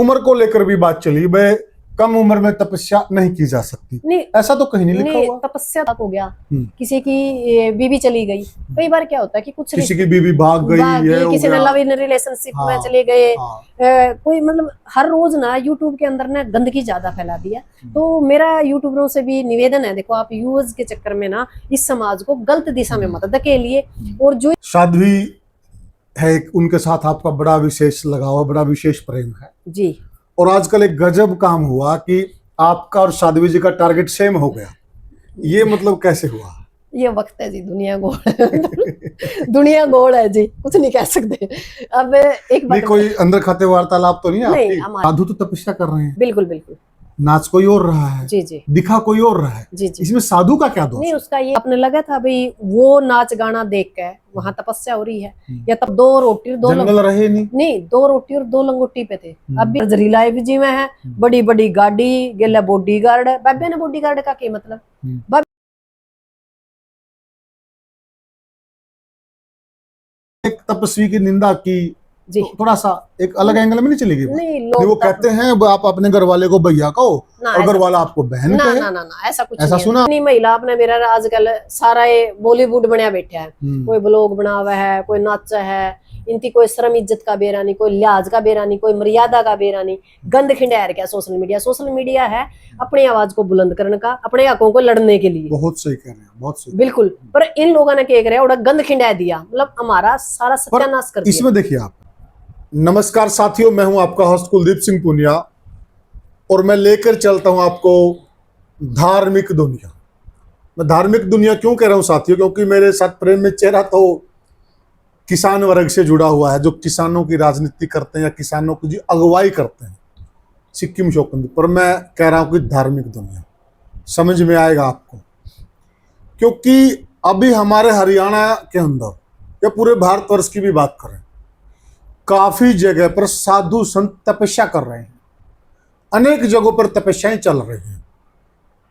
उम्र को लेकर भी बात चली, भाई कम उम्र में तपस्या नहीं की जा सकती, नहीं ऐसा तो कहीं नहीं लिखा हुआ। तपस्या हो गया, किसी की बीवी चली गई, कई बार क्या होता है कि कुछ किसी की बीवी भाग गई, ये किसी ने लव इन रिलेशनशिप में चले गए, कोई मतलब हर रोज ना यूट्यूब के अंदर ना गंदगी ज्यादा फैला दिया। तो मेरा यूट्यूबरों से भी निवेदन है, देखो आप यूज के चक्कर में ना इस समाज को गलत दिशा में मत धकेलिए। और जो साध्वी है उनके साथ आपका बड़ा विशेष लगाव, बड़ा विशेष प्रेम है जी। और आजकल एक गजब काम हुआ कि आपका और साध्वी जी का टारगेट सेम हो गया, ये मतलब कैसे हुआ? ये वक्त है जी, दुनिया गोल दुनिया गोल है जी, कुछ नहीं कह सकते। अब एक बात, कोई अंदर खाते वार्तालाप तो नहीं है नहीं, आपकी? साधु तो तपस्या कर रहे हैं, बिल्कुल बिल्कुल, नाच कोई और रहा है, जी जी, दिखा कोई और रहा है, जी जी, इसमें साधु का क्या दोष? नहीं उसका ये अपने लगा था भाई वो नाच गाना देख के वहां तपस्या हो रही है, या तब दो रोटी और दो जंगल रहे नहीं, दो रोटी और दो लंगोटी पे थे। अब भी लग्जरी लाइफ जी में है, बड़ी बड़ी गाड़ी, गेला बॉडी गार्ड है। बाबे ने बॉडी गार्ड का क्या मतलब? एक तपस्वी की निंदा की जी, तो थोड़ा सा एक अलग एंगल में नहीं चलेगी? नहीं वो कहते हैं आप अपने घर वाले को भैया कहो और घर वाला आपको बहन ना, कहे। ना ना ना ऐसा कुछ ऐसा नहीं सुना? नहीं, महिला अपने मेरा आजकल सारा ये बॉलीवुड बनया बैठा है, कोई ब्लॉग बना हुआ है, कोई नाचा है, इनकी कोई शर्म इज्जत का बेरा नहीं, कोई लिहाज का बेरा नहीं, कोई मर्यादा का बेरा नहीं। गंद खिंडार क्या सोशल मीडिया है अपनी आवाज को बुलंद करने का, अपने हकों को लड़ने के लिए। बहुत सही कह रहे हैं, बहुत सही, बिल्कुल। पर इन लोगों ने क्या करे, गंद खिंडा दिया, मतलब हमारा सारा सत्यानाश कर दिया। इसमें देखिए आप, नमस्कार साथियों, मैं हूं आपका होस्ट कुलदीप सिंह पुनिया और मैं लेकर चलता हूं आपको धार्मिक दुनिया। मैं धार्मिक दुनिया क्यों कह रहा हूं साथियों, क्योंकि मेरे साथ प्रेम में चेहरा तो किसान वर्ग से जुड़ा हुआ है, जो किसानों की राजनीति करते हैं या किसानों की जो अगुवाई करते हैं, सिक्किम शौकंदी। पर मैं कह रहा हूं कि धार्मिक दुनिया समझ में आएगा आपको, क्योंकि अभी हमारे हरियाणा के अंदर या पूरे भारतवर्ष की भी बात करें, काफी जगह पर साधु संत तपस्या कर रहे हैं, अनेक जगहों पर तपस्याएं चल रही हैं।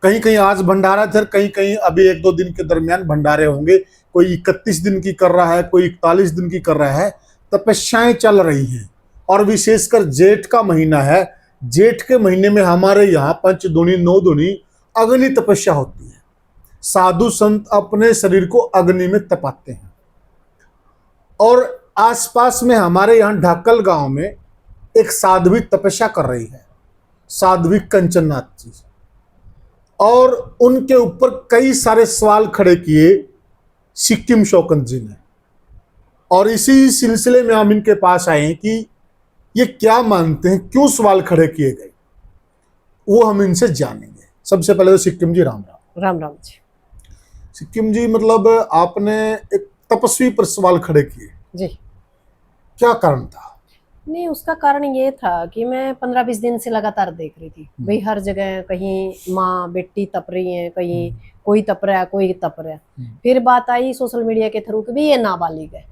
कहीं कहीं आज भंडारा थे, कहीं कहीं अभी 1-2 दिन के दरमियान भंडारे होंगे, कोई 31 दिन की कर रहा है, कोई 41 दिन की कर रहा है, तपस्याएं चल रही हैं। और विशेषकर जेठ का महीना है, जेठ के महीने में हमारे यहाँ पंचदुनी 9 दुनी अग्नि तपस्या होती है। साधु संत अपने शरीर को अग्नि में तपाते हैं। और आसपास में हमारे यहाँ ढाकल गांव में एक साध्वी तपस्या कर रही है, साध्वी कंचननाथ जी, और उनके ऊपर कई सारे सवाल खड़े किए सिक्किम शौकंद जी ने। और इसी सिलसिले में हम इनके पास आए कि ये क्या मानते हैं, क्यों सवाल खड़े किए गए, वो हम इनसे जानेंगे। सबसे पहले तो सिक्किम जी राम राम। राम राम जी। सिक्किम जी, मतलब आपने एक तपस्वी पर सवाल खड़े किए जी, क्या कारण था? नहीं उसका कारण ये था कि मैं 15-20 दिन से लगातार देख रही थी भाई, हर जगह कहीं माँ बेटी तप रही है, कहीं कोई तप रहा है, कोई तप रहा है। फिर बात आई सोशल मीडिया के थ्रू कि भी ये नाबालिग है,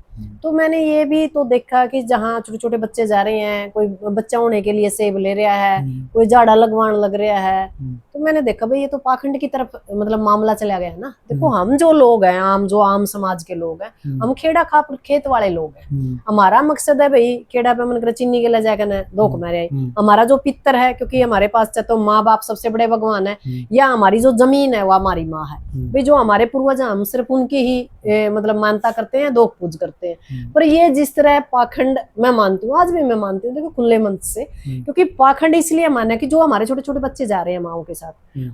तो मैंने ये भी तो देखा कि जहाँ छोटे छोटे बच्चे जा रहे हैं, कोई बच्चा होने के लिए सेब ले रहा है, कोई झाड़ा लगवान लग रहा है, तो मैंने देखा भाई ये तो पाखंड की तरफ मतलब मामला चला गया है ना। देखो हम जो लोग हैं, आम समाज के लोग हैं, हम खेड़ा खाप खेत वाले लोग हैं। हमारा मकसद है भाई खेड़ा पे मन करे चीनी के ले जाकर न धोख मारे। हमारा जो पितर है, क्योंकि हमारे पास चाहे तो माँ बाप सबसे बड़े भगवान है, या हमारी जो जमीन है वो हमारी माँ है भाई, जो हमारे पूर्वज हम सिर्फ उनकी ही मतलब मानता करते हैं, धोख पूज करते हैं। पर ये जिस तरह पाखंड मैं मानती हूँ, आज भी मैं मानती हूँ, देखो खुले मन से, क्योंकि पाखंड इसलिए माना कि जो हमारे छोटे छोटे बच्चे जा रहे हैं माओ के साथ,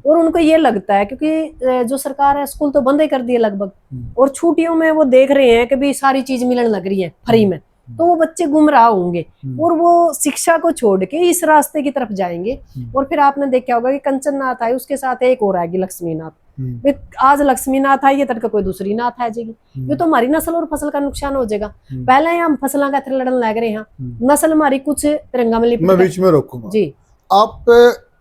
और उनको ये लगता है क्योंकि जो सरकार है स्कूल तो बंद ही कर दिए लगभग, और छुट्टियों में वो देख रहे हैं कि भी सारी चीज मिलने लग रही है फ्री में, तो वो बच्चे गुमराह होंगे और वो शिक्षा को छोड़ के इस रास्ते की तरफ जाएंगे। और फिर आपने देखा होगा कि कंचननाथ आई, उसके साथ एक और आएगी लक्ष्मीनाथ। आज लक्ष्मीनाथ आई है, तड़का कोई दूसरी नाथ आ जाएगी, ये तो हमारी नस्ल और फसल का नुकसान हो जाएगा। पहले हम फसलों का लड़न लग रहे हैं, नस्ल हमारी कुछ तिरंगा में लिपट। मैं बीच में रोकूंगा जी। आप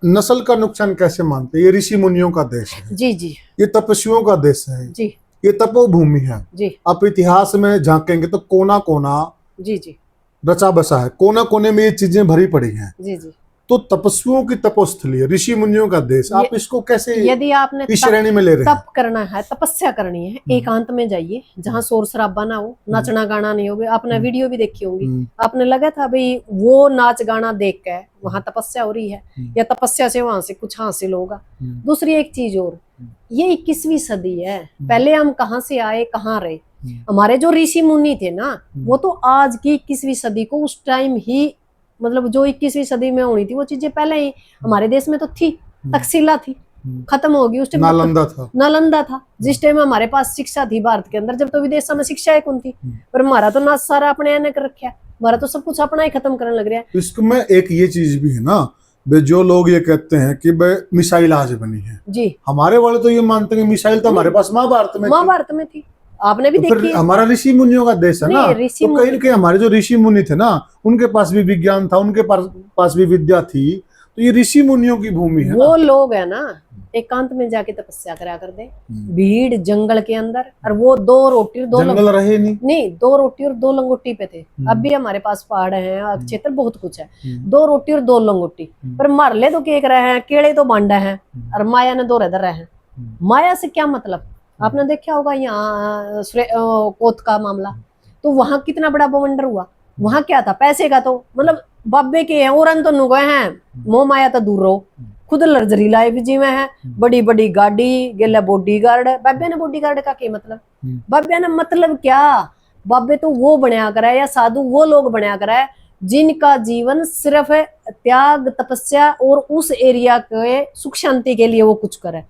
नस्ल का नुकसान कैसे मानते हैं? ये ऋषि मुनियों का देश है जी जी, ये तपस्वियों का देश है जी, ये तपोभूमि है जी। आप इतिहास में झांकेंगे तो कोना कोना जी जी, रचा बसा है, कोना कोने में ये चीजें भरी पड़ी हैं। जी जी, तो तपस्वियों की तपोस्थली है, ऋषि मुनियों का देश, आप इसको कैसे यदि आपने इस श्रेणी में ले रहे हैं? तप करना है, तपस्या करनी है, एकांत में जाइए जहाँ शोर शराबा ना हो, नाचना गाना नहीं होगा। आपने वीडियो भी देखी होंगी, आपने लगा था भाई वो नाच गाना देख के वहां तपस्या हो रही है, या तपस्या से वहां से कुछ हासिल होगा। दूसरी एक चीज और, ये 21वीं सदी है, पहले हम कहाँ से आए, कहाँ रहे। हमारे जो ऋषि मुनि थे ना, वो तो आज की 21वीं सदी को उस टाइम ही, मतलब जो 21वीं सदी में होनी थी वो चीजें पहले ही हमारे देश में तो थी। तक्षशिला थी, खत्म होगी उस टाइम। नालंदा था जिस टाइम हमारे पास शिक्षा थी भारत के अंदर, जब तो विदेशों में शिक्षा एक थी। पर हमारा तो नाच सारा अपने आने कर रखा है, हमारा तो सब कुछ अपना ही खत्म करने लग रहा है। इसमें एक ये चीज भी है ना, जो लोग ये कहते हैं कि मिसाइल आज बनी है जी, हमारे वाले तो ये मानते हैं मिसाइल तो हमारे पास महाभारत में थी। आपने भी तो देखी, हमारा ऋषि मुनियों का देश है ना, तो कहीं ना कहीं हमारे जो ऋषि मुनि थे ना, उनके पास भी विज्ञान था, उनके पास भी विद्या थी, तो ये ऋषि मुनियों की भूमि है। वो लोग है ना एकांत में जाके तपस्या करा कर दे, भीड़ जंगल के अंदर, और वो 2 रोटी और 2 जंगल रहे नहीं 2 रोटी और 2 लंगोटी पे थे। अब भी हमारे पास पहाड़ हैं, क्षेत्र बहुत कुछ है, 2 रोटी और 2 लंगोटी, पर मारले तो केक रहे हैं, केड़े तो बांडा है, और माया ने 2 रह रहे हैं। माया से क्या मतलब, आपने देखा होगा यहाँ कोत का मामला, तो वहां कितना बड़ा बवंडर हुआ। वहां क्या था, पैसे का तो मतलब बाबे के हैं, और तो नुगे हैं, मोह माया तो दूर रहो, खुद लग्जरी लाइफ जी में है, बड़ी बड़ी गाड़ी, गेला बॉडीगार्ड। बाबे ने बॉडीगार्ड का क्या मतलब, बाबे ने मतलब क्या, बाबे तो वो बनया करा है, या साधु वो लोग बनया करा है जिनका जीवन सिर्फ त्याग, तपस्या और उस एरिया के सुख शांति के लिए वो कुछ करे।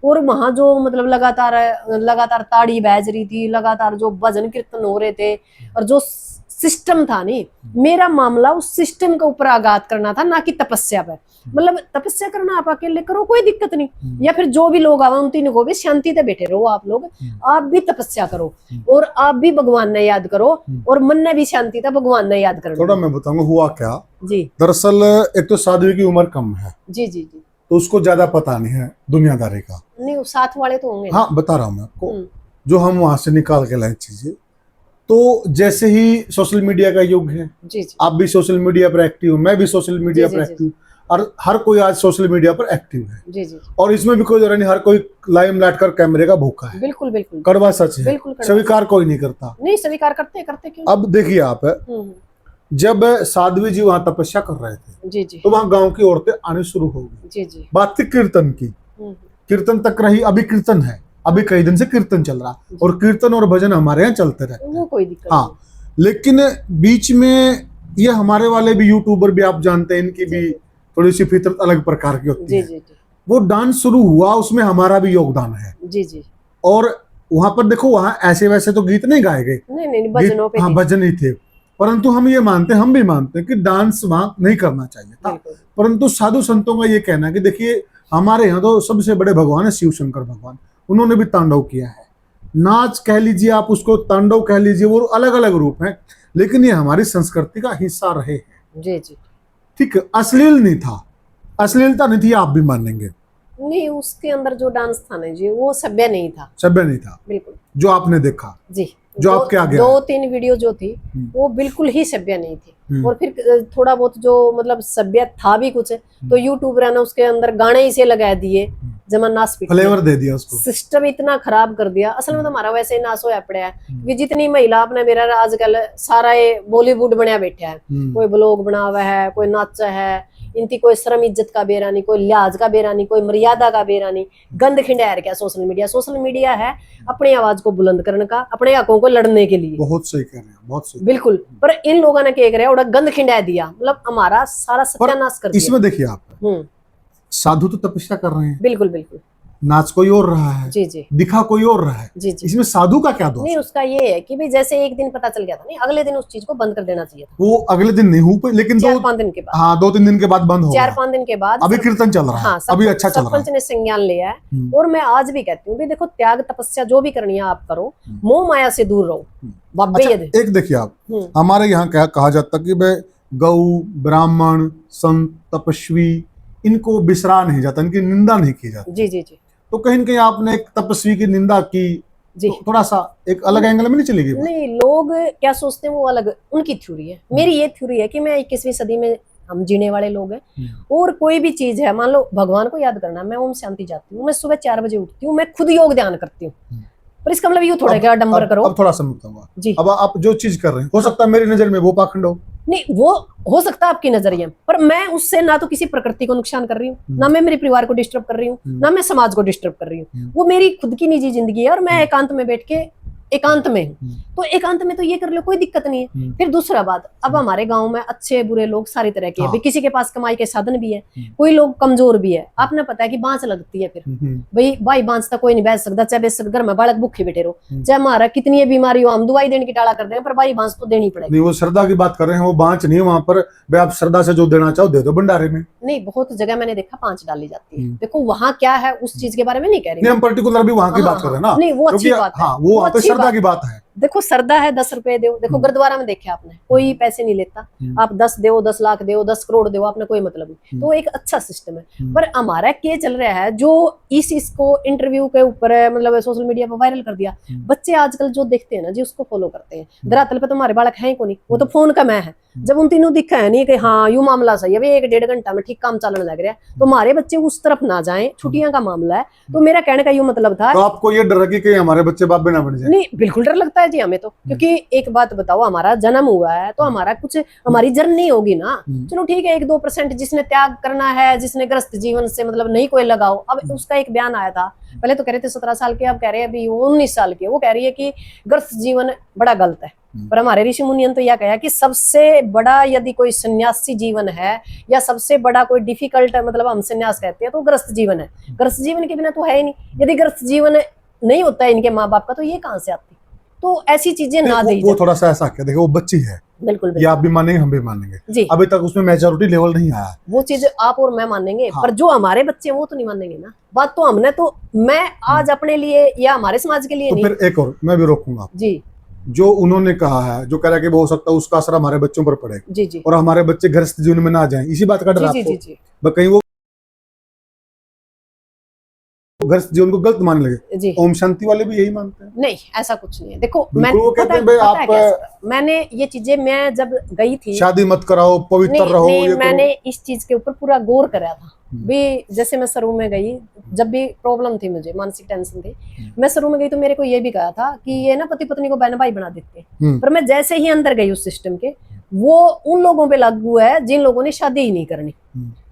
और वहां जो मतलब लगातार ताड़ी बज रही थी, लगातार जो भजन कीर्तन हो रहे थे, और जो सिस्टम था, नहीं मेरा मामला उस सिस्टम के ऊपर आघात करना था, ना कि तपस्या पर। मतलब तपस्या करना आप अकेले करो, कोई दिक्कत नहीं, या फिर जो भी लोग आवे उन तीनों को भी शांति से बैठे रहो। आप लोग, आप भी तपस्या करो, और आप भी भगवान ने याद करो, और मन ने भी शांति था भगवान ने याद करो। थोड़ा मैं बताऊंगा हुआ क्या जी। दरअसल एक तो साध्वी की उम्र कम है, जी जी जी, तो उसको ज्यादा पता नहीं है दुनियादारी का। नहीं साथ वाले तो होंगे। हाँ बता रहा हूँ मैं आपको, जो हम वहां से निकाल के लाए चीजें। तो जैसे ही सोशल मीडिया का युग है, जी जी, आप भी सोशल मीडिया पर एक्टिव, मैं भी सोशल मीडिया पर एक्टिव, और हर कोई आज सोशल मीडिया पर एक्टिव है। जी जी, और इसमें भी कोई जरा नहीं, हर कोई लाइमलाइट कर कैमरे का भूखा है। बिल्कुल बिल्कुल, कड़वा सच है, बिल्कुल स्वीकार कोई नहीं करता। नहीं स्वीकार करते क्यों। अब देखिए आप, जब साध्वी जी वहां तपस्या कर रहे थे, जी जी, तो वहां गांव की औरतें आने शुरू हो गई। जी जी, बात थी कीर्तन की, कीर्तन तक रही, अभी कीर्तन है, अभी कई दिन से कीर्तन चल रहा, और कीर्तन और भजन हमारे यहाँ चलते रहते हैं, वो कोई दिक्कत हाँ। लेकिन बीच में ये हमारे वाले भी यूट्यूबर भी आप जानते हैं, इनकी भी थोड़ी सी फितरत अलग प्रकार की होती है। वो डांस शुरू हुआ, उसमें हमारा भी योगदान है। जी जी, और वहां पर देखो, वहां ऐसे वैसे तो गीत नहीं गाए गए, नहीं भजनों पे, हाँ भजन ही थे, परंतु हम ये मानते, हम भी मानते हैं कि डांस वहां नहीं करना चाहिए था। परंतु साधु संतों का ये कहना है कि देखिए हमारे यहाँ तो सबसे बड़े भगवान है शिव शंकर भगवान, उन्होंने भी तांडव किया है। नाच कह लीजिए आप उसको, तांडव कह लीजिए, वो अलग अलग रूप हैं, लेकिन ये हमारी संस्कृति का हिस्सा रहे हैं। जी जी, ठीक है, अश्लील नहीं था, अश्लीलता नहीं थी, आप भी मानेंगे। नहीं उसके अंदर जो डांस था ना जी, वो सभ्य नहीं था, सभ्य नहीं था, बिल्कुल। जो आपने देखा जी, जो आपके आगे 2-3 वीडियो जो थी वो बिल्कुल ही सभ्य नहीं थी। और फिर थोड़ा बहुत जो मतलब सभ्य था भी कुछ, तो यूट्यूबर ने उसके अंदर गाने ही से लगा दिए, जमा नाच फ्लेवर दे दिया उसको, सिस्टम इतना खराब कर दिया। असल में तो हमारा वैसे ही नाश होया पड़ा है कि जितनी महिला अपने मेरा आजकल सारा ये बॉलीवुड बनया बैठा है, कोई ब्लॉग बना हुआ है, कोई नाचा है, इनकी कोई शर्म इज्जत का बेरा नहीं, कोई लिहाज का बेरा नहीं, कोई मर्यादा का बेरा नहीं, गंद खिंडायर क्या सोशल मीडिया है अपनी आवाज को बुलंद करने का, अपने हकों को लड़ने के लिए। बहुत सही कह रहे हैं, बहुत सही, बिल्कुल। पर इन लोगों ने क्या करे, उड़ा गंद खिंडा दिया, मतलब हमारा सारा सत्यानाश कर दिया। इसमें देखिए आप, साधु तो तपस्या कर रहे हैं, बिल्कुल बिल्कुल, नाच कोई और रहा है, जी जी, दिखा कोई और रहा है, जी जी, इसमें साधु का क्या दोष? नहीं उसका ये है कि भाई जैसे एक दिन पता चल गया था, नहीं अगले दिन उस चीज को बंद कर देना चाहिए था। वो अगले दिन नहीं हुआ, लेकिन 4-5 दिन के बाद, हाँ 2-3 दिन के बाद बंद हो गया। 4-5 दिन के बाद अभी कीर्तन चल रहा है, हाँ, अभी अच्छा चल रहा है, सरपंच ने संज्ञान लिया है। और मैं आज भी कहती हूँ, देखो त्याग तपस्या जो भी करनी है आप करो, मोह माया से दूर रहो। अच्छा, एक देखिए आप, हमारे यहाँ क्या कहा जाता कि भाई गौ, ब्राह्मण, संत, तपस्वी, इनको बिसरा नहीं जाता, इनकी निंदा नहीं की जाती। जी जी जी, तो कहीं न कहीं आपने एक तपस्वी की निंदा की, तो थोड़ा सा एक अलग एंगल में नहीं चली गई? नहीं, लोग क्या सोचते हैं वो अलग, उनकी थ्योरी है। मेरी ये थ्योरी है कि मैं 21वीं सदी में हम जीने वाले लोग हैं। और कोई भी चीज है, मान लो भगवान को याद करना, मैं ओम शांति जाती हूँ, मैं सुबह 4 बजे उठती हूँ, मैं खुद योग ध्यान करती हूँ। पर इसका मतलब यूं थोड़ा क्या डंबर करो। अब थोड़ा समझता जी। अब आप जो चीज कर रहे हैं, हो सकता है मेरी नजर में वो पाखंड हो। नहीं, वो हो सकता है आपकी नजरिए में, पर मैं उससे ना तो किसी प्रकृति को नुकसान कर रही हूँ, ना मैं मेरे परिवार को डिस्टर्ब कर रही हूँ, ना मैं समाज को डिस्टर्ब कर रही हूँ। वो मेरी खुद की निजी जिंदगी है और मैं एकांत में बैठ के एकांत में हूँ, तो एकांत में तो ये कर लो, कोई दिक्कत नहीं है। फिर दूसरा बात, अब हमारे गांव में अच्छे बुरे लोग सारी तरह के हैं, किसी के पास कमाई के साधन भी है, कोई लोग कमजोर भी है। आपने पता है कि बांस लगती है, फिर भाई बांस तक कोई नहीं बैठ सकता, चाहे बेच सकता, घर में बालक भूखे बैठे रहो, चाहे हमारा कितनी बीमारी हो, हम दवाई देने की टाला कर देंगे, पर भाई बांस तो देनी पड़ेगी। नहीं, वो श्रद्धा की बात कर रहे हैं, वो बांच नहीं है वहां पर। भाई आप श्रद्धा से जो देना चाहो दे दो भंडारे में। नहीं, बहुत जगह मैंने देखा 5 डाली जाती है। देखो वहां क्या है, उस चीज के बारे में नहीं कह रही, हम पर्टिकुलर भी वहां की बात कर रहे हैं ना। नहीं, वो अच्छी बात है, वो वहां पे श्रद्धा की बात है। देखो श्रद्धा है, 10 रुपए दो, देखो गुरुद्वारा में देखा आपने, कोई पैसे नहीं लेता, आप 10 दो, 10 लाख दो, 10 करोड़ दो, आपने कोई मतलब नहीं, तो एक अच्छा सिस्टम है। पर हमारा क्या चल रहा है, जो इसको इंटरव्यू के ऊपर मतलब सोशल मीडिया पर वायरल कर दिया, बच्चे आजकल जो देखते हैं ना जी, उसको फॉलो करते हैं। धरातल पे तो हमारे बालक हैं को नहीं, वो तो फोन का मैं है। जब उन तीनों दिखा है नहीं कि हाँ यू मामला सही है, अभी 1-1.5 घंटा में ठीक काम चलने लग रहा है, तो हमारे बच्चे उस तरफ ना जाएं, छुट्टियां का मामला है। तो मेरा कहने का यूं मतलब था, तो आपको ये डर है कि हमारे बच्चे बाप भी ना बन जाए? नहीं, बिल्कुल डर लगता है जी हमें तो, क्योंकि एक बात बताओ, हमारा जन्म हुआ है तो हमारा कुछ हमारी जर्नी होगी ना। चलो ठीक है, 1-2% जिसने त्याग करना है, जिसने ग्रस्त जीवन से मतलब नहीं कोई लगाओ। अब उसका एक बयान आया था, पहले तो कह रहे थे 17 साल के, अब कह रहे हैं अभी 19 साल के, वो कह रही है कि ग्रस्त जीवन बड़ा गलत है। पर हमारे ऋषि मुनियों ने तो यह कहा कि सबसे बड़ा यदि कोई सन्यासी जीवन है, या सबसे बड़ा कोई डिफिकल्ट मतलब हम सन्यास कहते हैं, तो ग्रस्त जीवन है। ग्रस्त जीवन के बिना तो है ही नहीं। यदि ग्रस्त जीवन नहीं होता है इनके माँ बाप का, तो ये कहां से आती? तो ऐसी चीजें ना दी वो थोड़ा सा ऐसा क्या, देखो वो बच्ची है, बिल्कुल ये आप भी मानेंगे हम भी मानेंगे जी, अभी तक उसमें मैच्योरिटी लेवल नहीं आया। वो चीज आप और मैं मानेंगे, पर जो हमारे बच्चे हैं वो तो नहीं मानेंगे ना। बात तो हमने तो, मैं आज अपने लिए या हमारे समाज के लिए तो नहीं। फिर एक और मैं भी रोकूंगा जी, जो उन्होंने कहा है, जो कह रहा है कि वो हो सकता है उसका असर हमारे बच्चों पर पड़ेगा जी जी, और हमारे बच्चे गृहस्थ जीवन में ना जाएं, इसी बात का डर आपको? कहीं वो गृहस्थ जीवन को गलत मानने लगे। ओम शांति वाले भी यही मानते हैं? नहीं, ऐसा कुछ नहीं है। देखो मैंने ये चीजें, मैं जब गई थी, शादी मत कराओ, पवित्र रहो, ये मैंने इस चीज के ऊपर पूरा गौर करा था भी। जैसे मैं सरू में गई, जब भी प्रॉब्लम थी, मुझे मानसिक टेंशन थी, मैं सरू में गई तो मेरे को ये भी कहा था कि ये ना पति पत्नी को बहन भाई बना देते हैं। पर मैं जैसे ही अंदर गई उस सिस्टम के, वो उन लोगों पे लागू है जिन लोगों ने शादी ही नहीं करनी।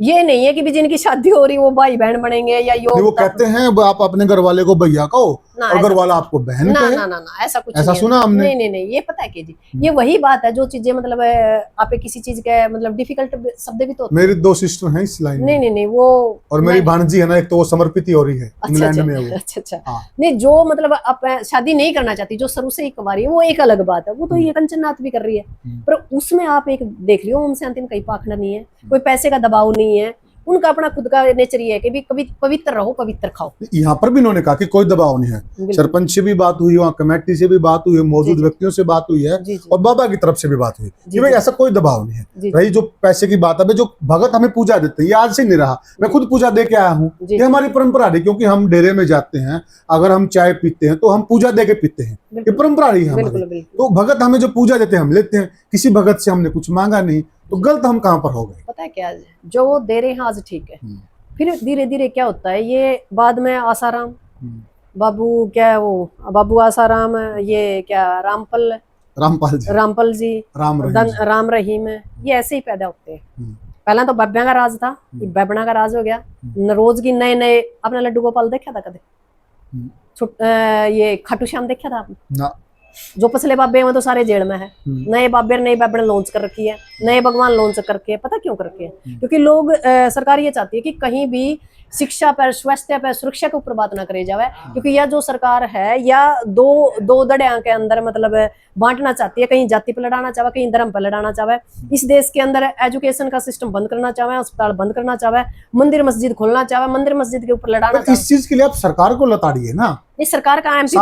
ये नहीं है कि भी जिनकी शादी हो रही वो भाई बहन बनेंगे या वो कहते हैं आप अपने घर वाले को भैया कहो और घर वाला आपको बहन कहे। ना ऐसा कुछ ऐसा सुना हमने? नहीं, ये पता है कि जी, ये वही बात है जो चीजें मतलब आप किसी चीज के मतलब डिफिकल्ट शब्द भी तो। मेरी 2 सिस्टर हैं इस लाइन में। नहीं वो, और मेरी भांजी है ना, एक तो वो समर्पित ही हो रही है इंग्लैंड में। वो अच्छा नहीं, जो मतलब आप शादी नहीं करना चाहती, जो शुरू से ही कुंवारी है, वो एक अलग बात है, वो तो ये कंचननाथ भी कर रही है। पर उसमें आप एक देख लियो, ओम शांति में कहीं पाखंड नहीं है, कोई पैसे का दबाव नहीं है, उनका अपना खुद का नेचर ये है कि भी कभी पवित्र रहो, पवित्र खाओ। यहाँ पर भी इन्होंने कहा कि कोई दबाव नहीं है। सरपंच से भी बात हुई, वहाँ कमेटी से भी बात हुई, मौजूद व्यक्तियों से बात हुई है, और बाबा की तरफ से भी बात हुई कि भाई ऐसा कोई दबाव नहीं है। रही जो पैसे की बात है, जो भगत हमें पूजा देते हैं, ये आज से नहीं रहा, मैं खुद पूजा दे के आया हूँ, ये हमारी परंपरा रही। क्योंकि हम डेरे में जाते हैं, अगर हम चाय पीते हैं तो हम पूजा दे के पीते हैं, ये परंपरा रही है हमारी। तो भगत हमें जो पूजा देते हैं हम लेते हैं, किसी भगत से हमने कुछ मांगा नहीं, तो गलत हम कहाँ पर हो गए? पता है क्या, जो वो दे रहे हैं आज ठीक है, फिर धीरे धीरे क्या होता है, ये बाद में आसाराम बाबू, क्या है वो बाबू आसाराम, ये क्या रामपाल जी, राम रहीम, ये ऐसे ही पैदा होते हैं। पहला तो बाब्या का राज था, बैबना का राज हो गया। रोज की नए अपने लड्डू गोपाल देखा था कदे? ये खाटू श्याम देखा था आपने? जो पिछले बाबे हैं तो सारे जेल में है, नए बाबे नई बाबे ने लॉन्च कर रखी है, नए भगवान लॉन्च कर रखे हैं। पता क्यों कर रखे हैं? क्योंकि लोग सरकार ये चाहती है कि कहीं भी शिक्षा पर, स्वास्थ्य पर, सुरक्षा के ऊपर बात ना करे जावे। क्योंकि यह जो सरकार है या दो दड़िया के अंदर मतलब बांटना चाहती है, कहीं जाति पर लड़ाना चाहे, कहीं धर्म पर लड़ाना चाहे। इस देश के अंदर एजुकेशन का सिस्टम बंद करना चाहे, अस्पताल बंद करना चाहे, मंदिर मस्जिद खोलना चाहे, मंदिर मस्जिद के ऊपर लड़ाना चाहे। इस चीज के लिए आप सरकार को लताड़िए ना। इस सरकार का एमपी,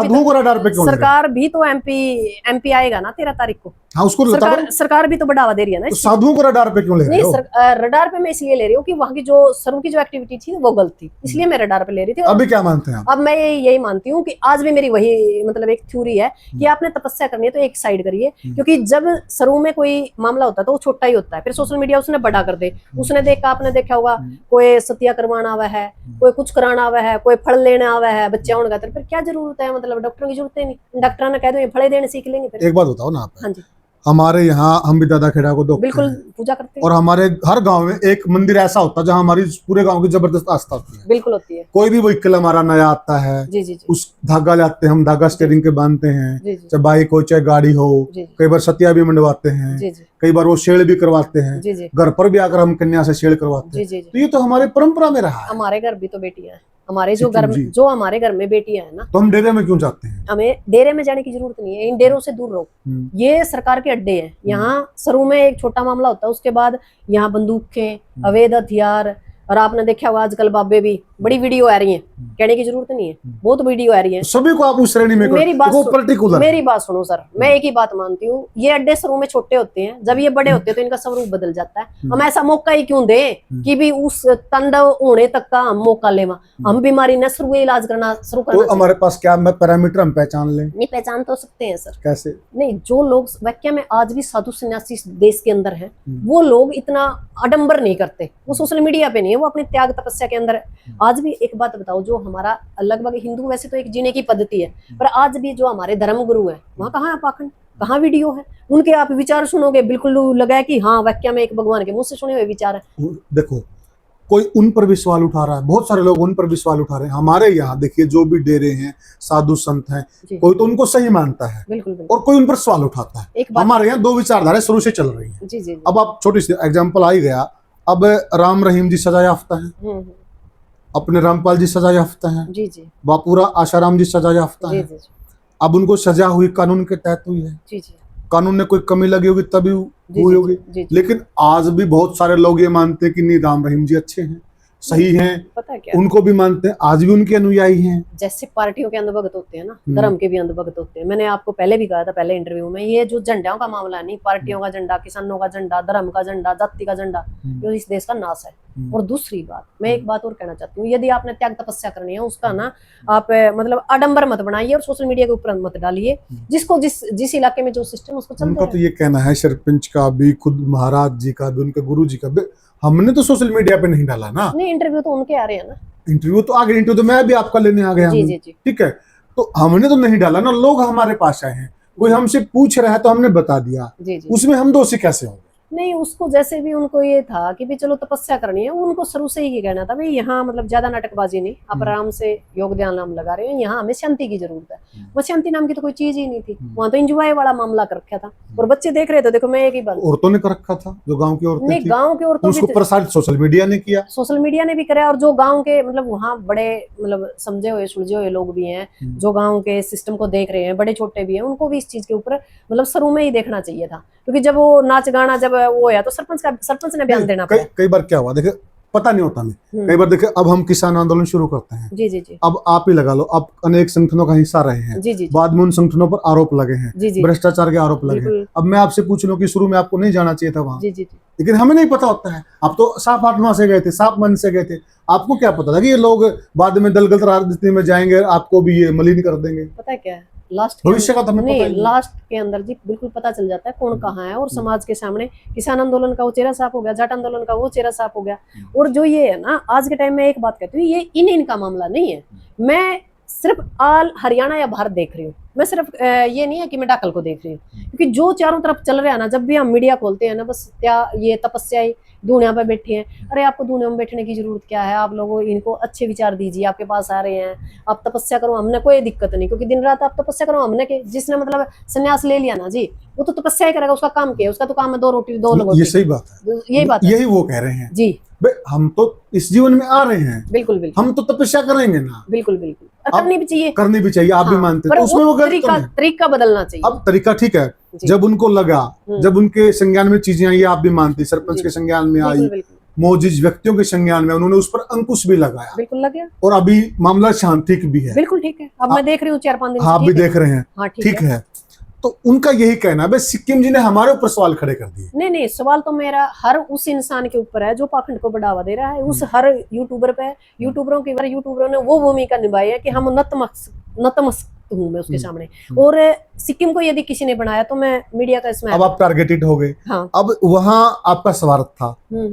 सरकार भी तो एमपी आएगा ना 13 तारीख को। हाँ, उसको सरकार भी तो बढ़ावा दे रही है ना। साधुओं को रडार पे क्यों ले रहे हो? नहीं, रडार पे मैं इसलिए ले रही हूँ कि वहाँ की जो सरू की जो एक्टिविटी थी वो गलत थी, इसलिए मेरे डर पे ले रही थी। और अभी क्या मानते हैं आप? अब मैं यही मानती हूँ कि आज भी मेरी वही मतलब एक थ्योरी है कि आपने तपस्या करनी है तो एक साइड करिए, क्योंकि जब शुरू में कोई मामला होता है तो वो छोटा ही होता है, फिर सोशल मीडिया उसने बड़ा कर दे। उसने देखा, आपने देखा होगा, कोई सत्या करवाना हुआ है, कोई कुछ कराना हुआ है, कोई फल लेना हुआ है बच्चे होने का, फिर क्या जरूरत है, मतलब डॉक्टर की जरूरत ही नहीं, डॉक्टर ने कह दो ये फल देने सीख लेंगे फिर। एक बात बताओ ना आप, हाँ जी, हमारे यहाँ हम भी दादा खेड़ा को देखते बिल्कुल हैं, पूजा करते हैं, और हमारे हर गांव में एक मंदिर ऐसा होता है जहाँ हमारी पूरे गांव की जबरदस्त आस्था होती है। बिल्कुल होती है। कोई भी व्हीकल हमारा नया आता है, जी जी जी उस धागा लाते हैं, हम धागा स्टेयरिंग के बांधते हैं, जी जी चाहे बाइक हो चाहे गाड़ी हो। जी जी कई बार सतिया भी मंडवाते हैं, जी जी कई बार वो शेड़ भी करवाते हैं, जी जी घर पर भी आकर हम कन्या से शेड़ करवाते जी हैं। जी तो ये तो हमारी परंपरा में रहा है। हमारे घर भी तो बेटियां हैं, हमारे जो सिक्किम घर जी। जो हमारे घर में बेटियां हैं ना, तो हम डेरे में क्यों जाते हैं? हमें डेरे में जाने की जरूरत नहीं है, इन डेरों से दूर रहो। ये सरकार के अड्डे हैं, यहाँ शुरू में एक छोटा मामला होता है, उसके बाद यहाँ बंदूकें, अवैध हथियार, और आपने देखा होगा आजकल बाबे भी बड़ी वीडियो आ रही है, कहने की जरूरत नहीं है, बहुत वीडियो आ रही है। सभी को आप उस श्रेणी में मेरी बात पर्टिकुलर मेरी बात सुनो सर, मैं एक ही बात मानती हूँ, ये अड्डे शुरू में छोटे होते हैं, जब ये बड़े होते हैं तो इनका स्वरूप बदल जाता है। हम ऐसा मौका ही क्यों दे कि भी उस तांडव होने तक का हम मौका लेवा, हम बीमारी न शुरू इलाज करना शुरू तो करना। हमारे पास क्या पैरामीटर हम पहचान लें? नहीं पहचान तो सकते हैं सर, कैसे? नहीं, जो लोग वाक्य में आज भी साधु सन्यासी देश के अंदर हैं, वो लोग इतना आडंबर नहीं करते, वो सोशल मीडिया पे नहीं है, वो अपने त्याग तपस्या के अंदर है। आज भी एक बात बताओ, जो हमारा लगभग हिंदू वैसे तो एक जीने की पद्धति है, पर आज भी जो हमारे धर्म गुरु है वहाँ कहाँ है पाखंड, कहाँ वीडियो है उनके? आप विचार सुनोगे बिल्कुल लगा कि हाँ वाक्य में एक भगवान के मुंह से सुने हुए विचार है। देखो, कोई उन पर भी सवाल उठा रहा है, बहुत सारे लोग उन पर भी सवाल उठा रहे हैं। हमारे यहाँ देखिए, जो भी डेरे हैं, साधु संत हैं, कोई तो उनको सही मानता है, बिल्कुल और कोई उन पर सवाल उठाता है। हमारे यहाँ दो विचारधाराएं शुरू से चल रही हैं। जी जी। अब आप छोटी सी एग्जांपल आ ही गया, अब राम रहीम जी सजा याफ्ता है, अपने रामपाल जी सजा याफ्ता है, जी जी, बापूरा आशाराम जी सजा याफ्ता है। अब उनको सजा हुई कानून के तहत हुई है, जी जी, कानून में कोई कमी लगी होगी तभी हुई होगी। लेकिन आज भी बहुत सारे लोग ये मानते हैं कि नहीं, राम रहीम जी अच्छे हैं, सही हैं, पता है क्या, उनको भी मानते हैं, आज भी उनके अनुयायी हैं। जैसे पार्टियों के अंधभक्त होते हैं ना, धर्म के भी अंधभक्त होते हैं। मैंने आपको पहले भी कहा था, पहले इंटरव्यू में, ये जो झंडों का मामला नहीं, पार्टियों का झंडा, किसानों का झंडा, धर्म का झंडा, जाति का झंडा, जो इस देश का नाश है। और दूसरी बात, मैं एक बात और कहना चाहती हूँ, यदि आपने त्याग तपस्या करनी है, उसका ना आप मतलब आडंबर मत बनाइए और सोशल मीडिया के ऊपर मत डालिए। जिसको जिस इलाके में जो सिस्टम उसको चलता उनका तो ये कहना है, सरपंच का भी, खुद महाराज जी का भी, उनके गुरु जी का भी, हमने तो सोशल मीडिया पे नहीं डाला ना। नहीं, इंटरव्यू तो उनके आ रहे हैं ना, इंटरव्यू तो आगे, इंटरव्यू तो मैं भी आपका लेने आ गया हूँ, ठीक है। तो हमने तो नहीं डाला ना, लोग हमारे पास आए हैं, कोई हमसे पूछ रहा है तो हमने बता दिया, उसमें हम दोषी कैसे होंगे? नहीं, उसको जैसे भी उनको ये था कि भी चलो तपस्या करनी है, उनको शुरू से ही ये कहना था भाई यहाँ मतलब ज्यादा नाटकबाजी नहीं, आप आराम से योग ध्यान नाम लगा रहे हैं, यहाँ हमें शांति की जरूरत है। वो शांति नाम की तो कोई चीज ही नहीं थी, वहां तो एंजॉय वाला मामला कर रखा था, और बच्चे देख रहे थे। देखो, मैं एक ही बात, औरतों ने कर रखा था, जो गांव की औरतें नहीं, गाँव की औरतों उसको प्रसारित सोशल मीडिया ने किया, सोशल मीडिया ने भी कराया, और जो गाँव के मतलब वहाँ बड़े मतलब समझे हुए सुलझे हुए लोग भी हैं, जो गाँव के सिस्टम को देख रहे हैं, बड़े छोटे भी हैं, उनको भी इस चीज के ऊपर मतलब शुरू में ही देखना चाहिए था, क्योंकि जब वो नाच गाना जब वो है तो सरपंच ने बयान देना पड़ा। कई बार क्या हुआ, देखिए पता नहीं होता हमें, कई बार देखिए, अब हम किसान आंदोलन शुरू करते हैं, जी जी जी, अब आप ही लगा लो, अब अनेक संगठनों का हिस्सा रहे हैं, जी जी, बाद में उन संगठनों पर आरोप लगे हैं, भ्रष्टाचार के आरोप लगे हैं। अब मैं आपसे पूछ लूं कि शुरू में आपको नहीं जाना चाहिए था वहां, लेकिन हमें नहीं पता होता है। आप तो साफ आत्मा से गए थे, साफ मन से गए थे, आपको क्या पता था कि ये लोग बाद में दलगत राजनीति में जाएंगे, आपको भी ये मलिन कर देंगे? पता है क्या है, लास्ट भविष्य का तो हमें पता नहीं, लास्ट के अंदर जी बिल्कुल पता चल जाता है कौन कहाँ है, और समाज के सामने किसान आंदोलन का वो चेहरा साफ हो गया, जाट आंदोलन का वो चेहरा साफ हो गया। और जो ये है ना, आज के टाइम में एक बात कहती हूँ, ये इनका मामला नहीं है, मैं सिर्फ आल हरियाणा या भारत देख रही हूँ, मैं सिर्फ ये नहीं है कि मैं डाकल को देख रही हूँ, क्योंकि जो चारों तरफ चल रहा है ना, जब भी हम मीडिया खोलते हैं ना, बस क्या ये तपस्या ही दुनिया पे बैठे हैं। अरे आपको दुनिया में बैठने की जरूरत क्या है? आप लोगों इनको अच्छे विचार दीजिए, आपके पास आ रहे हैं, आप तपस्या करो, हमने कोई दिक्कत नहीं, क्योंकि दिन रात आप तपस्या करो। हमने के जिसने मतलब संन्यास ले लिया ना जी, वो तो तपस्या ही करेगा, उसका काम क्या है? उसका तो काम है 2 रोटी 2 लोगों की। ये सही बात है, यही बात है, यही वो कह रहे हैं जी। हम तो इस जीवन में आ रहे हैं, बिल्कुल बिल्कुल, हम तो तपस्या करेंगे ना, बिल्कुल बिल्कुल, करनी भी चाहिए, करनी भी चाहिए, आप भी मानते हैं, तो उसमें वो तरीका बदलना चाहिए। अब तरीका ठीक है, जब उनको लगा, जब उनके संज्ञान में चीजें आई, आप भी मानते, सरपंच के संज्ञान में आई, मौजूद व्यक्तियों के संज्ञान में, उन्होंने उस पर अंकुश भी लगाया, बिल्कुल लग गया, और अभी मामला शांति भी है, बिल्कुल ठीक है। अब मैं देख रही हूँ 4-5 दिन से, आप भी देख रहे हैं, हाँ ठीक है। तो उनका यही कहना है भाई सिक्किम जी ने हमारे ऊपर सवाल खड़े कर दिए। नहीं, सवाल तो मेरा हर उस इंसान के ऊपर है जो पाखंड को बढ़ावा दे रहा है, उस हर यूट्यूबर पे है। यूट्यूबरों ने वो भूमिका निभाई है कि हम नतमस्तक हूँ मैं उसके सामने। और सिक्किम को यदि किसी ने बनाया तो मैं मीडिया का इसमें अब आप टारगेटेड हो गए। हाँ। अब वहां आपका स्वार्थ था,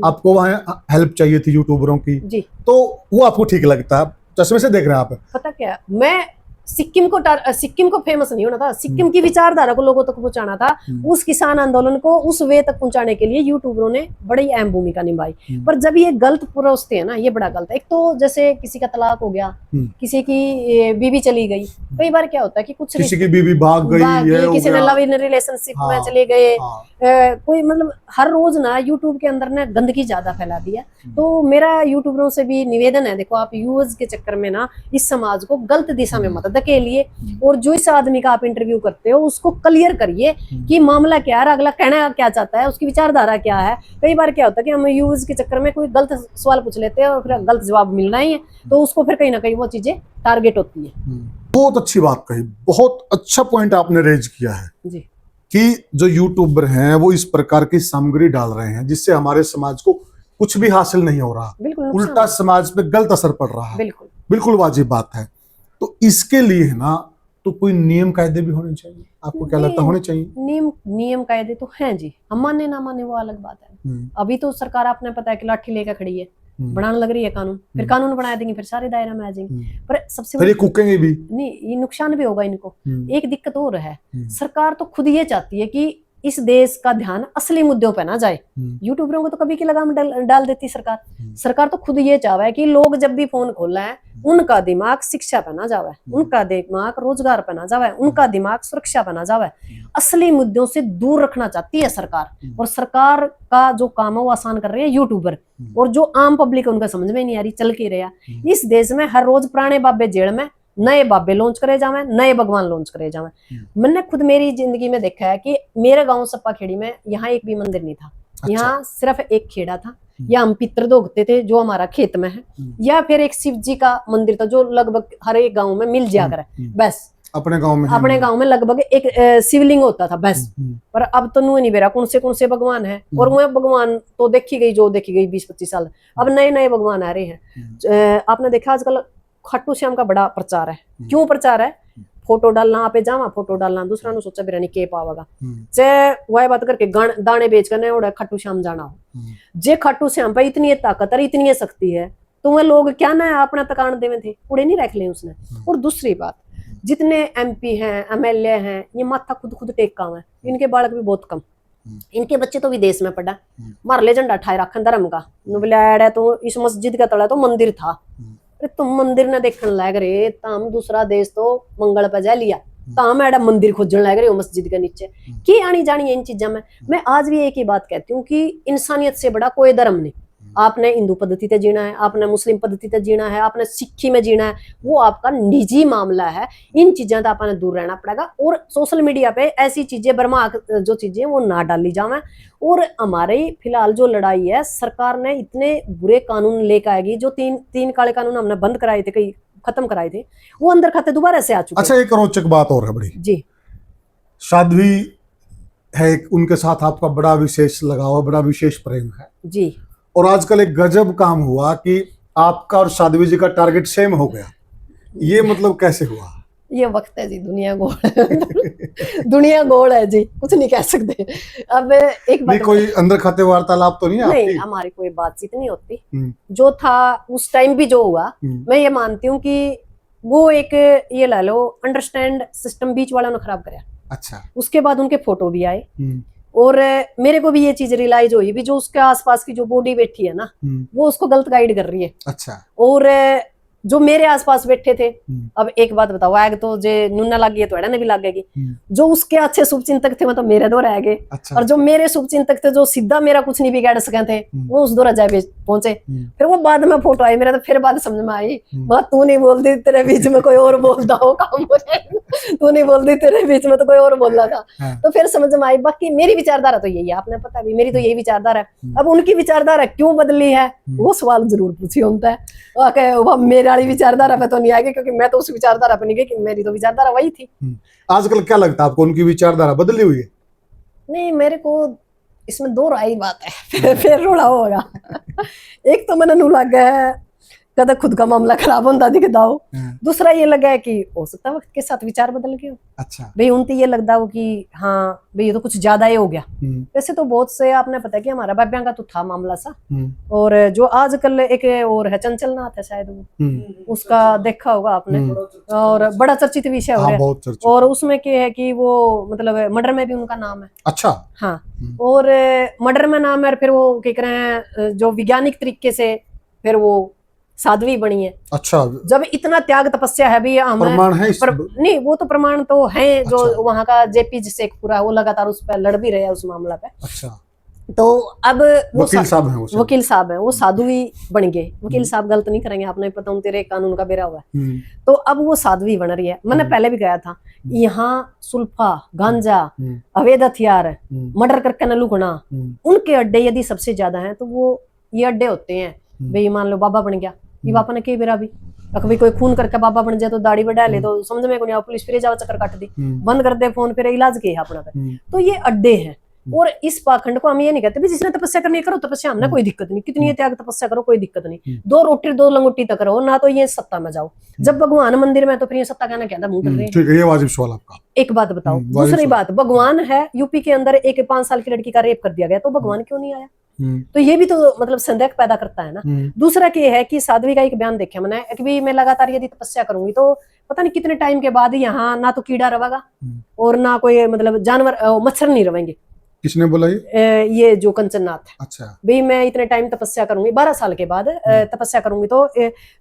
आपको वहां हेल्प चाहिए थी यूट्यूबरों की जी। तो वो आपको ठीक लगता है, चश्मे से देख रहे हैं आप। पता क्या, मैं सिक्किम को फेमस नहीं होना था, सिक्किम की विचारधारा को लोगों तक पहुंचाना था। उस किसान आंदोलन को उस वे तक पहुंचाने के लिए यूट्यूबरों ने बड़ी अहम भूमिका निभाई। पर जब ये गलत परोसते हैं ना, ये बड़ा गलत है। एक तो जैसे किसी का तलाक हो गया, किसी की बीवी चली गई, कई बार क्या होता है कि कुछ किसी की बीवी भाग गई, किसी ने लव इन रिलेशनशिप में चले गए, कोई मतलब हर रोज ना यूट्यूब के अंदर ना गंदगी ज्यादा फैला दी है। तो मेरा यूट्यूबरों से भी निवेदन है, देखो आप यूज के चक्कर में ना इस समाज को गलत दिशा में मत धकेलिए, और जो इस आदमी का आप इंटरव्यू करते हो उसको क्लियर करिए कि मामला क्या है, अगला कहना क्या चाहता है, उसकी विचारधारा क्या है। कई बार क्या होता है कि हम यूज के चक्कर में कोई गलत सवाल पूछ लेते हैं और फिर गलत जवाब मिलना ही है, तो उसको फिर कहीं ना कहीं वो चीजें टारगेट होती है। बहुत अच्छी बात कही, बहुत अच्छा पॉइंट आपने रेज किया है जी। कि जो यूट्यूबर हैं वो इस प्रकार की सामग्री डाल रहे हैं जिससे हमारे समाज को कुछ भी हासिल नहीं हो रहा, बिल्कुल उल्टा समाज पे गलत असर पड़ रहा है। बिल्कुल वाजिब बात है। तो इसके लिए ना तो कोई नियम कायदे भी होने चाहिए, आपको क्या लगता है होने चाहिए? नियम कायदे तो हैं जी, हम माने ना माने वो अलग बात है। अभी तो सरकार आपने पता है कि लाठी लेकर खड़ी है, बनाने लग रही है कानून, फिर कानून बना देंगे, फिर सारे दायरा में आ जाएंगे। पर सबसे फिर ये कूकेंगे भी नहीं, ये नुकसान भी होगा इनको। एक दिक्कत और है, सरकार तो खुद ये चाहती है कि इस देश का ध्यान असली मुद्दों पे ना जाए। यूट्यूबरों को तो कभी की लगाम डाल देती सरकार। सरकार तो खुद ये चाहता है कि लोग जब भी फोन खोल रहे हैं उनका दिमाग शिक्षा पे ना जावे, उनका दिमाग रोजगार पे ना जावे, उनका दिमाग सुरक्षा पे ना जावे। असली मुद्दों से दूर रखना चाहती है सरकार, और सरकार का जो काम है वो आसान कर रहे हैं यूट्यूबर, और जो आम पब्लिक है उनका समझ में नहीं आ रही, चल के रहा। इस देश में हर रोज पुराने बाबे जेल में, नए बाबे लॉन्च करे जावे, नए भगवान लॉन्च करे जावे। मैंने खुद मेरी जिंदगी में देखा है कि मेरे गांव सप्पा खेड़ी में यहाँ एक भी मंदिर नहीं था। यहाँ सिर्फ एक खेड़ा था, या हम पितर दोगते थे जो हमारा खेत में है, या फिर एक शिव जी का मंदिर था जो लगभग हर एक गांव में मिल जाया करे। बस अपने गांव में लगभग एक शिवलिंग होता था बस। पर अब तो नहीं बेरा कौन से भगवान है, और वो भगवान तो देखी गई 20-25 साल, अब नए नए भगवान आ रहे हैं। आपने देखा आजकल खाटू श्याम का बड़ा प्रचार है। क्यों प्रचार है? फोटो डालना, आप जावा फोटो डालना, दूसरा ने सोचा बिरानी के पावागा, चाहे वह बात करके दाने बेच कर उड़ा खाटू श्याम जाना हो। जे खाटू श्याम पे इतनी ताकत और इतनी शक्ति है तो वह लोग क्या ना अपना तकान देवे थे, उड़े नहीं रख ले उसने। और दूसरी बात, जितने MP हैं, MLA हैं, ये माथा खुद टेका हुआ है, इनके बालक भी बहुत कम, इनके बच्चे तो विदेश में पढ़ा, मार ले झंडा ठाए रखा धर्म का, बोले तो इस मस्जिद का तला तो मंदिर था, तुम मंदिर न देखने लग रहे, तम दूसरा देश तो मंगल पे जा लिया, तम एडा मंदिर खोजने लग रहे हो मस्जिद के नीचे। की आनी जानी इन चीजों में मैं आज भी एक ही बात कहती हूँ कि इंसानियत से बड़ा कोई धर्म नहीं। आपने हिंदू पद्धति से जीना है, आपने मुस्लिम पद्धति से जीना है, आपने सिक्खी में जीना है, वो आपका निजी मामला है। इन चीजों से आपने दूर रहना पड़ेगा, और सोशल मीडिया पे ऐसी चीजें बर्माक जो चीजें वो ना डाली जावे। और हमारे फिलहाल जो लड़ाई है, सरकार ने इतने बुरे कानून लेकर आएगी, जो तीन काले कानून हमने बंद कराए थे, कई खत्म कराए थे, वो अंदर खाते दोबारा से आ चुके। अच्छा, एक रोचक बात और है बड़ी जी, साध्वी है, उनके साथ आपका बड़ा विशेष लगाव, बड़ा विशेष प्रेम है जी। और आजकल एक गजब काम हुआ कि आपका और साध्वी जी का टारगेट सेम हो गया। ये मतलब कैसे हुआ? ये वक्त है जी, दुनिया गोल दुनिया गोल है जी, कुछ नहीं कह सकते। अब एक बात, कोई अंदर खाते वार्तालाप तो नहीं है? नहीं, हमारी कोई बातचीत नहीं होती। जो था उस टाइम भी जो हुआ, मैं ये मानती हूँ कि वो एक ये ला लो अंडरस्टैंड सिस्टम बीच वाला ने खराब कराया। अच्छा। उसके बाद उनके फोटो भी आए, और मेरे को भी ये चीज रियलाइज हुई भी, जो उसके आसपास की जो बॉडी बैठी है ना, वो उसको गलत गाइड कर रही है। अच्छा। और जो मेरे आसपास बैठे थे, अब एक बात बताओ, आग तो जे नुन्ना लग गई तो एड़ा ने भी लगेगी। जो उसके अच्छे शुभचिंतक थे, मतलब मेरे दो रह गए। अच्छा। और जो मेरे शुभचिंतक थे, जो सीधा मेरा कुछ नहीं बिगाड़ सके थे, वो उस दौरा जाए पहुंचे। फिर वो बाद में फोटो आई मेरा, तो फिर बात समझ में आई, बात तू नहीं बोल दी, तेरे बीच में कोई और बोलता हो काम हो जाए। तू नहीं बोल दी, तेरे बीच में तो कोई और बोल रहा था। हाँ। तो फिर समझ में आई। बाकी मेरी विचारधारा तो यही है, आपने पता भी मेरी तो यही विचारधारा है। अब उनकी विचारधारा क्यों बदली है वो सवाल जरूर पूछिए उनसे। वो मेरे वाली विचारधारा पे तो नहीं आएगी, क्योंकि मैं तो उस विचारधारा पे नहीं गई, कि मेरी तो विचारधारा वही थी। आजकल क्या लगता है आपको, उनकी विचारधारा बदली हुई है? नहीं, मेरे को इसमें दो राय बात है। फिर रोड़ा होगा। एक तो मैंने नू लग गया है कदा खुद का मामला खराब होता दिखता हो। दूसरा ये लगा है कि हो सकता है वक्त के साथ विचार बदल गए हो। अच्छा। भाई उनती ये लगता हो कि हाँ भाई ये तो कुछ ज्यादा ही हो गया। वैसे तो बहुत से आपने पता कि हमारा बाबिया का तो था मामला सा। और जो आजकल एक और है चंचल नाथ है शायद, वो उसका देखा होगा आपने, और बड़ा चर्चित विषय हो रहा है। और उसमें क्या है कि वो मतलब मर्डर में भी उनका नाम है। अच्छा। हाँ, और मर्डर में नाम है, फिर वो क्या कह रहे हैं जो वैज्ञानिक तरीके से फिर वो साध्वी बनी है। अच्छा। जब इतना त्याग तपस्या है भी प्रमाण है नहीं, वो तो प्रमाण तो है। जो अच्छा। वहां का जेपी शेखपुरा वो लगातार उस पर लड़ भी रहे हैं उस मामला पे। अच्छा। तो अब वकील साहब हैं, वकील साहब हैं, वो साधु ही बन गए। वकील साहब गलत नहीं करेंगे, आपने पता हूँ तेरे कानून का बेरा हुआ है। तो अब वो साध्वी बन रही है। मैंने पहले भी कहा था, यहाँ सुल्फा, गांजा, अवैध हथियार, मर्डर करके न लुकना, उनके अड्डे यदि सबसे ज्यादा है तो वो ये अड्डे होते हैं। भाई मान लो बाबा बन गया, ये बापा ने कई बेरा भी कभी कोई खून करके बाबा बन जाए तो दाढ़ी बढ़ा ले तो समझ में को नहीं, पुलिस फिर जाओ चक्कर काट दी, बंद कर दे फोन, फिर इलाज किया अपना पे। तो ये अड्डे हैं। और इस पाखंड को हम ये नहीं कहते भी जिसने तपस्या करनी करो तपस्या, हमने कोई दिक्कत नहीं, कितनी त्याग तपस्या करो कोई दिक्कत नहीं, 2 रोटी 2 लंगोटी तक रहो ना, तो ये सत्ता में जाओ। जब भगवान मंदिर में तो फिर ये सत्ता कहना क्या मुंह कर रहे हैं। ठीक है, ये वाजिब सवाल आपका। एक बात बताओ, दूसरी बात, भगवान है यूपी के अंदर एक 5 साल की लड़की का रेप कर दिया गया, तो भगवान क्यों नहीं आया? तो ये भी तो मतलब संदेह पैदा करता है ना। दूसरा क्या है कि साध्वी का एक बयान देखा मैंने कि भी मैं लगातार यदि तपस्या करूंगी तो पता नहीं कितने टाइम के बाद यहाँ ना तो कीड़ा रहेगा और ना कोई मतलब जानवर मच्छर नहीं रहेंगे। किसने बोला ये जो कंचननाथ है। अच्छा। भाई मैं इतने टाइम तपस्या करूंगी, 12 साल के बाद तपस्या करूंगी तो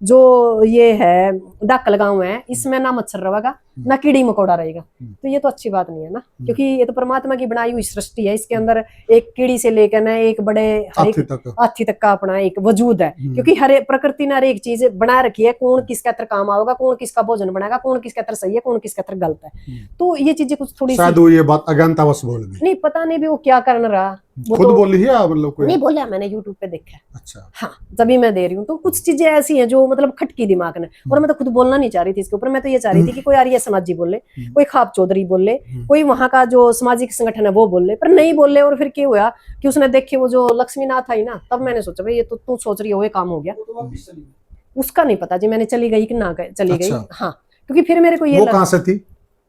जो ये है डाकल गांव है इसमें ना मच्छर रहेगा ना कीड़ी मकोड़ा रहेगा। तो ये तो अच्छी बात नहीं है ना, क्योंकि ये तो परमात्मा की बनाई हुई सृष्टि है। इसके अंदर एक कीड़ी से लेकर ना एक बड़े हाथी तक का अपना एक वजूद है, क्योंकि हर प्रकृति ने हर एक चीज बना रखी है। कौन किसका तरह काम आएगा, कौन किसका भोजन बनाएगा, कौन किसका तरह सही है, कौन किसका तरह गलत है। तो ये चीजें कुछ थोड़ी शायद ये बात अज्ञानतावश बोल दी, नहीं पता नहीं भी वो क्या करना रहा। खुद तो बोली है मतलब कोई नहीं बोला, मैंने यूट्यूब पे देखा। अच्छा। हाँ, तभी मैं दे रही हूँ। तो कुछ चीजें ऐसी हैं जो मतलब खटकी दिमाग ने, और मैं तो खुद बोलना नहीं चाह रही थी इसके ऊपर। मैं तो ये चाह रही थी कि कोई आर्य समाज जी बोले, कोई खाप चौधरी बोले, कोई वहां का जो सामाजिक संगठन है वो बोले, पर नहीं बोले। और फिर क्या हुआ कि उसने देखे वो जो लक्ष्मीनाथ आई ना, तब मैंने सोचा भाई ये तो तू सोच रही हो ये काम हो गया। उसका नहीं पता जी मैंने चली गई कि ना चली गई। हाँ, क्योंकि फिर मेरे को ये कहां से थी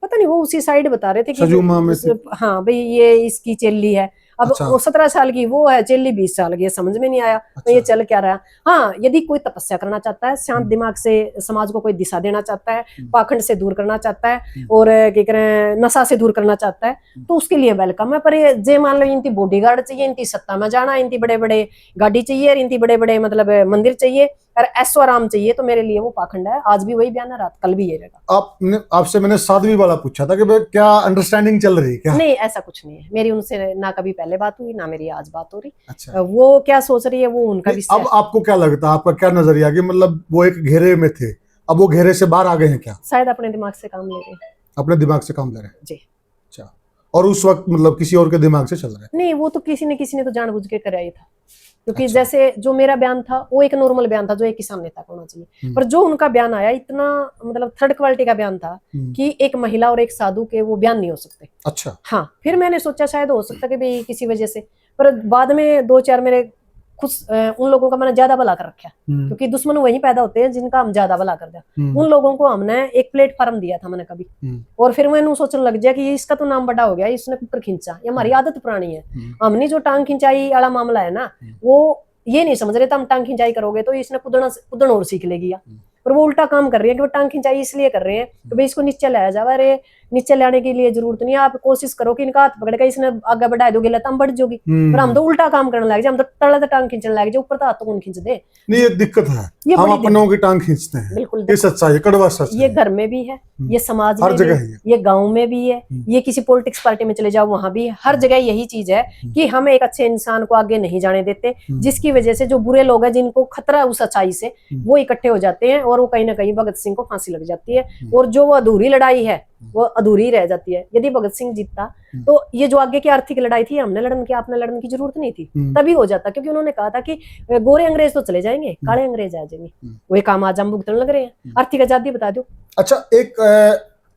पता नहीं, वो उसी साइड बता रहे थे कि हाँ भाई ये इसकी चेल्ली है। अब अच्छा। वो 17 साल की वो है, चेल्ली 20 साल की है, समझ में नहीं आया। अच्छा। तो ये चल क्या रहा है। हाँ, यदि कोई तपस्या करना चाहता है, शांत दिमाग से समाज को कोई दिशा देना चाहता है, पाखंड से दूर करना चाहता है और क्या करें नशा से दूर करना चाहता है, तो उसके लिए वेलकम है। पर ये जे मान लो इनकी बॉडीगार्ड चाहिए, इनकी सत्ता में जाना, इनकी बड़े बड़े गाड़ी चाहिए, इनकी बड़े बड़े मतलब मंदिर चाहिए और ऐसो आराम चाहिए, तो मेरे लिए वो पाखंड है। आज भी वही बयान है, रात कल भी ये रहेगा। आपसे मैंने साध्वी वाला पूछा था कि क्या अंडरस्टैंडिंग चल रही है क्या? नहीं, ऐसा कुछ नहीं है। मेरी उनसे ना कभी पहले बात हुई ना मेरी आज बात हो रही। अच्छा। वो क्या सोच रही है वो उनका विषय। अब आपको क्या लगता है, आपका क्या नजरिया कि मतलब वो एक घेरे में थे, अब वो घेरे से बाहर आ गए हैं क्या? शायद अपने दिमाग से काम ले रहे हैं। अपने दिमाग से काम ले रहे हैं जी। अच्छा। और उस वक्त मतलब किसी और के दिमाग से चल रहा है? नहीं, वो तो किसी ने तो जानबूझ के कराया था। क्योंकि अच्छा। जैसे जो मेरा बयान था वो एक नॉर्मल बयान था जो एक किसान नेता का होना चाहिए, पर जो उनका बयान आया इतना मतलब थर्ड क्वालिटी का बयान था कि एक महिला और एक साधु के वो बयान नहीं हो सकते। अच्छा। हाँ, फिर मैंने सोचा शायद हो सकता कि भाई किसी वजह से, पर बाद में 2-4 मेरे खुश उन लोगों का मैंने ज्यादा भला कर रखा, क्योंकि दुश्मन वही पैदा होते हैं जिनका हम ज्यादा भला कर दिया। उन लोगों को हमने एक प्लेटफॉर्म दिया था मैंने कभी, और फिर मैंने सोचने लग गया कि इसका तो नाम बड़ा हो गया, इसने ऊपर खींचा, ये हमारी आदत पुरानी है। हमने जो टांग खिंचाई वाला मामला है ना, वो ये नहीं समझ रहे थे हम टांग खिंचाई करोगे तो इसने कूदना और सीख लेगी, पर वो उल्टा काम कर रही है कि वो टांग खिंचाई इसलिए कर रहे हैं कि भाई इसको नीचे लाया जाए। अरे नीचे लाने के लिए जरूरत नहीं है, आप कोशिश करो कि इनका हाथ पकड़ के इसने आगे बढ़ा दोगे लता हम बढ़ जाओगी, पर हम तो उल्टा काम करने लगे, हम तो तले तो टांग खींचने लगे, ऊपर तो हाथ तो कौन खींच दे। नहीं, ये दिक्कत है, हम अपनों की टांग खींचते हैं। बिल्कुल, ये सच्चाई है, कड़वा सच है। ये घर में भी है, ये समाज में हर जगह है, ये गाँव में भी है, ये किसी पॉलिटिक्स पार्टी में चले जाओ वहां भी है, हर जगह यही चीज है कि हम एक अच्छे इंसान को आगे नहीं जाने देते, जिसकी वजह से जो बुरे लोग हैं जिनको खतरा है उस सच्चाई से, वो इकट्ठे हो जाते हैं और वो कहीं ना कहीं भगत सिंह को फांसी लग जाती है। और जो वो अधूरी लड़ाई है वो अधूरी रह जाती है। यदि भगत सिंह जीतता तो ये जो आगे की आर्थिक लड़ाई थी हमने लड़ने की, आपने लड़ने की जरूरत नहीं थी, तभी हो जाता। क्योंकि उन्होंने कहा था कि गोरे अंग्रेज तो चले जाएंगे, काले अंग्रेज आ जाएंगे, वही काम आज हम भुगतने लग रहे हैं। आर्थिक आजादी बता दो। अच्छा, एक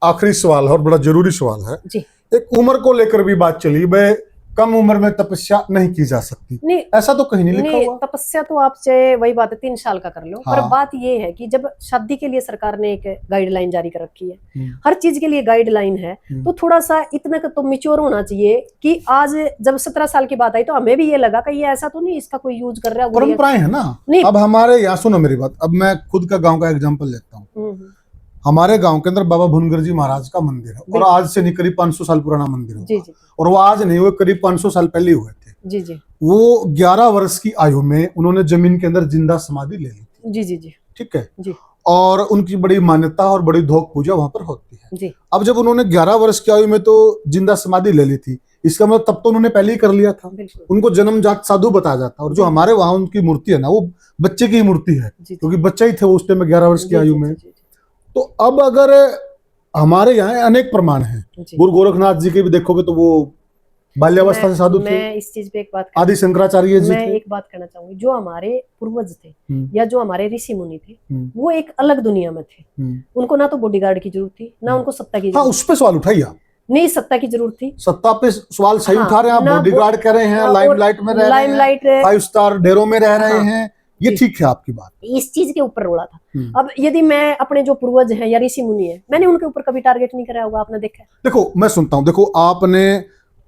आखिरी सवाल है और बड़ा जरूरी सवाल है जी। एक उम्र को लेकर भी बात चली, भाई कम उम्र में तपस्या नहीं की जा सकती, नहीं, ऐसा तो कहीं नहीं लिखा नहीं, हुआ। तपस्या तो आप चाहे वही बात है 3 साल का कर लो। हाँ। पर बात ये है कि जब शादी के लिए सरकार ने एक गाइडलाइन जारी कर रखी है, हर चीज के लिए गाइडलाइन है, तो थोड़ा सा इतना तो मेच्योर होना चाहिए कि आज जब 17 साल की बात आई तो हमें भी ये लगा कि ये ऐसा तो नहीं इसका कोई यूज कर रहा है। परंपराएं है ना। नहीं। अब हमारे यहाँ सुनो मेरी बात, अब मैं खुद का गांव का एग्जांपल लेता हूँ। हमारे गांव के अंदर बाबा भुनगर जी महाराज का मंदिर है और आज से नहीं करीब 500 साल पुराना मंदिर है। जी जी। और वो आज नहीं हुए, करीब 500 साल पहले हुए थे। जी जी। वो 11 वर्ष की आयु में उन्होंने जमीन के अंदर जिंदा समाधि ले ली थी। जी जी जी। ठीक है जी। और उनकी बड़ी मान्यता और बड़ी धोक पूजा वहां पर होती है। जी। अब जब उन्होंने 11 वर्ष की आयु में तो जिंदा समाधि ले ली थी, इसका मतलब तब तो उन्होंने पहले ही कर लिया था। उनको जन्मजात साधु बताया जाता। और जो हमारे वहां उनकी मूर्ति है ना, वो बच्चे की मूर्ति है, क्योंकि बच्चा ही थे वो उस टाइम में 11 वर्ष की आयु में। तो अब अगर हमारे यहाँ अनेक प्रमाण हैं, गुरु गोरखनाथ जी के भी देखोगे तो वो बाल्यावस्था से साधु थे। मैं इस चीज पे एक बात आदि शंकराचार्य जी मैं थे। एक बात कहना चाहूंगी, जो हमारे पूर्वज थे या जो हमारे ऋषि मुनि थे, वो एक अलग दुनिया में थे। उनको ना तो बॉडीगार्ड की जरूरत थी, ना उनको सत्ता की। हाँ, उस पे सवाल उठाइए आप। नहीं, सत्ता की जरूरत थी। सत्ता पे सवाल सही उठा रहे हैं आप। बॉडीगार्ड कह रहे हैं, लाइमलाइट में रह रहे हैं, 5 स्टार डेरों में रह रहे हैं, ये ठीक है आपकी बात। इस चीज के ऊपर रोड़ा था। अब यदि मैं अपने जो पूर्वज हैं या ऋषि मुनि हैं, मैंने उनके ऊपर कभी टारगेट नहीं कराया होगा, आपने देखा है? देखो मैं सुनता हूँ, देखो आपने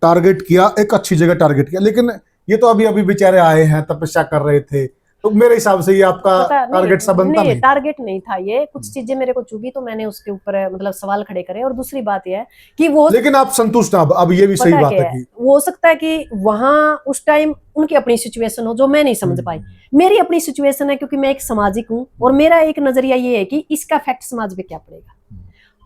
टारगेट किया, एक अच्छी जगह टारगेट किया, लेकिन ये तो अभी अभी बेचारे आए हैं, तपस्या कर रहे थे, तो मेरे हिसाब से ये आपका टारगेट सा बनता नहीं। टारगेट नहीं था ये। कुछ चीजें मेरे को चुभी तो मैंने उसके ऊपर मतलब सवाल खड़े करे। और दूसरी बात यह है कि वो, लेकिन आप संतुष्ट हैं अब ये भी सही बात है कि हो सकता है कि वहां उस टाइम उनकी अपनी सिचुएशन हो जो मैं नहीं समझ पाई। मेरी अपनी सिचुएशन है क्योंकि मैं एक सामाजिक हूँ और मेरा एक नजरिया ये है कि इसका इफेक्ट समाज पे क्या पड़ेगा।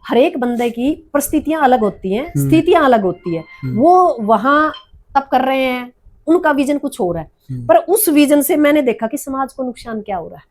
हर एक बंदे की परिस्थितियां अलग होती हैं, स्थितियां अलग होती है। वो वहां तब कर रहे हैं, उनका विजन कुछ और है, पर उस विजन से मैंने देखा कि समाज को नुकसान क्या हो रहा है।